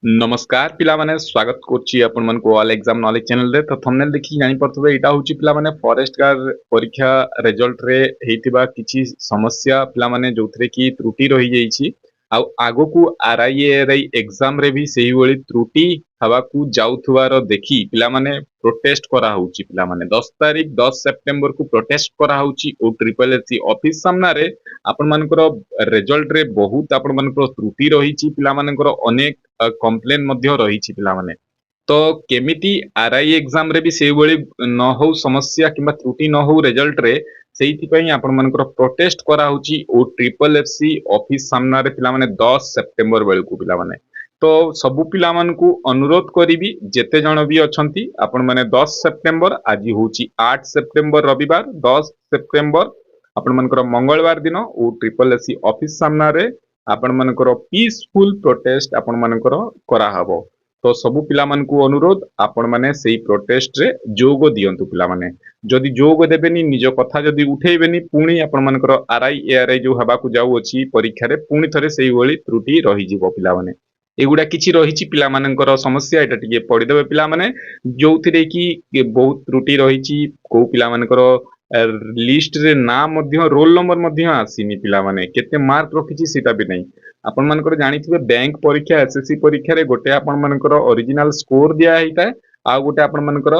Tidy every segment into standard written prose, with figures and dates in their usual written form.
नमस्कार पिला माने स्वागत करछि अपन मन को ऑल एग्जाम नॉलेज चैनल रे। तो थंबनेल देखि जानि परथबे एटा होछि पिला माने फॉरेस्ट गार्ड परीक्षा रिजल्ट रे हेतिबा किछि समस्या पिला माने जोथरे की त्रुटि रहि जाइछि आउ आगो को आरआईएआरआई एग्जाम रे भी सेही वळी त्रुटि हवा को जाउथुवार देखि पिला माने प्रोटेस्ट करा होछि। पिला माने 10 तारिख 10 सितंबर को प्रोटेस्ट करा होछि ओ ट्रिपल एससी ऑफिस सामना रे आपण मानकर रिजल्ट रे बहुत आपण मानकर त्रुटि रहिछि। पिला मानकर अनेक कंप्लेन मध्य रहिछि पिला माने। तो केमिति आरआई एग्जाम रे भी सेही वळी न हो समस्या किंबा त्रुटि न हो रिजल्ट रे सेहिति पई आपण मानकर प्रोटेस्ट करा होछि ओ ट्रिपल एससी ऑफिस सामना रे पिला माने 10 सितंबर बेलकु पिला माने। तो सबु पिला मानकु अनुरोध करिबी जेते जण भी अछंती आपण माने 10 सितंबर आज होछि 8 सितंबर रविवार 10 सितंबर आपण मानकर मंगलवार दिन ओ ट्रिपल एससी ऑफिस सामना रे आपण मानकर पीसफुल प्रोटेस्ट आपण मानकर करा हबो। तो सबु पिला मानकु अनुरोध आपण माने सेही प्रोटेस्ट रे जोग दियंतु पिला माने। जदि जोग देबेनी निज कथा जदि उठेइबेनी पुणी आपण मानकर आरआई एआरआई जो हबा को जाउ अछि परीक्षा रे पुणी थरे सेही वळी त्रुटि रहि जिवो पिला माने। एगुडा किछि रहिछि पिला मानकर समस्या एटा टिके पढि देबे पिला माने जोउथिरे की बहुत त्रुटि रहिछि को पिला मानकर लिस्ट रे नाम मध्य रोल नंबर मध्य आसीनी पिला माने केते मार्क रखिछि सेटा भी नहीं। आपण मानकर जानिथिबे बैंक परीक्षा एसएससी परीक्षा रे गोटे आपण मानकर ओरिजिनल स्कोर दिया हेता आ गोटे आपण मानकर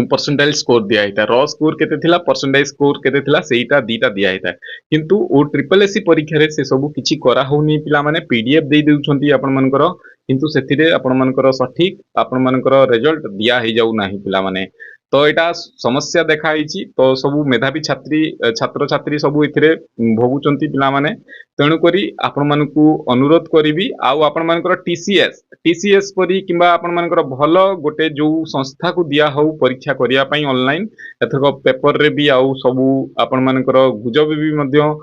परसेंटाइल स्कोर दिया हेता रॉ स्कोर केते थिला परसेंटाइल स्कोर केते थिला सेटा दीटा दिया हेता किंतु ओ ट्रिपल एससी परीक्षा रे से सब किछि करा होनी पिला माने पीडीएफ दे देउछंती आपण मानकर किंतु सेथिरे आपण मानकर सठिक आपण मानकर रिजल्ट दिया हे जाउ नाही पिला माने। तो एटा समस्या देखा आइछि। तो सबु मेधावी छात्र छात्री सबु इथिरे भोगुचंती पिला माने। तेणु करी आपण मानकु अनुरोध करिवि आउ आपण मानकर टीसीएस परी किंबा आपण मानकर भलो गोटे जो संस्था को दिया हो परीक्षा करिया पई ऑनलाइन एथको पेपर रे भी आउ सबु आपण मानकर गुजब भी मध्य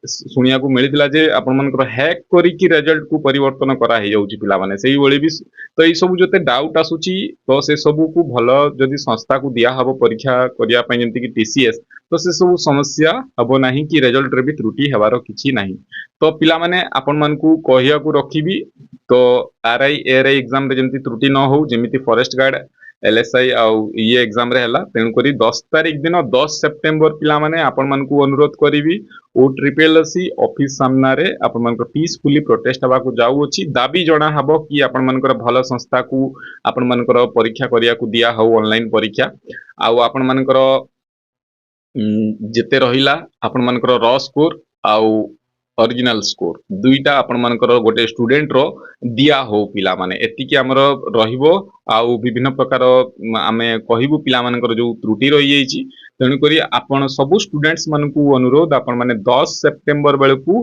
सुनिया को मिलिथिला जे आपण मानकर हैक करी कि रिजल्ट को परिवर्तन करा हे जाउची पिला माने सेही वळी भी। तो एई सब जते डाउट आसुची तो से सबु को भलो जदि संस्था को दिया हबो परीक्षा करिया पई जेंति कि टीसीएस तो से सब समस्या हबो नाही कि रिजल्ट रे भी त्रुटि हेबारो किछि नाही। तो पिला माने आपण मानकु कहिया को रखिबी तो आरआई एआरआई एग्जाम रे जेंति त्रुटि न हो जेमिति फॉरेस्ट गार्ड एलएसआई आउ ये एग्जाम रे हला तेणु करी 10 तारिख दिन 10 सितंबर पिला माने आपण मानकु अनुरोध करिवि ओ ट्रिपल एससी ऑफिस सामना रे आपण मानकर पीसफुली प्रोटेस्ट हबा को जाउ अछि। दाबी जणा हबो कि आपण मानकर भलो संस्था को आपण मानकर परीक्षा करिया को दिया हो ऑनलाइन परीक्षा आउ आपण मानकर जेते रहिला आपण मानकर रॉ स्कोर आउ ओरिजिनल स्कोर दुईटा आपण मानकर गोटे स्टूडेंट रो दिया हो पिला माने एतिकी हमर रहिबो आउ विभिन्न प्रकार आमे कहिबु पिला मानकर जो त्रुटि रहि जाइछि। तेणु करी आपण सब स्टूडेंट्स मानकु अनुरोध आपण माने 10 सितंबर बेलकु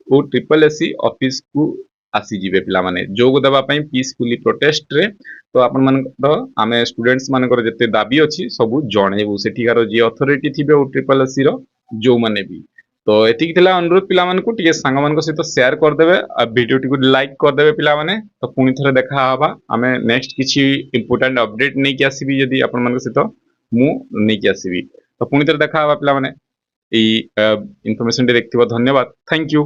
ओ ट्रिपल एससी ऑफिस को आसी जिवे पिला माने जोग देबा पई पीसफुली प्रोटेस्ट रे। तो आपण मानकर आमे स्टूडेंट्स मानकर जते दाबी अछि सब जणेबु सेठिकार जे अथॉरिटी थिबे ओ ट्रिपल एससी रो जो माने भी। तो एतिक थिला अनुरोध पिला मानकु टिके सांग मानक सहित शेयर कर देबे आ वीडियो टिकु लाइक कर देबे पिला माने। तो पुनी थरे देखा हबा आमे नेक्स्ट किछि इंपोर्टेंट अपडेट नै कि आसीबी यदि आपण मानक सहित मु नै कि आसीबी। तो पुनी थरे देखा हबा पिला माने। ई इन्फॉर्मेशन देखथिबो धन्यवाद थैंक यू।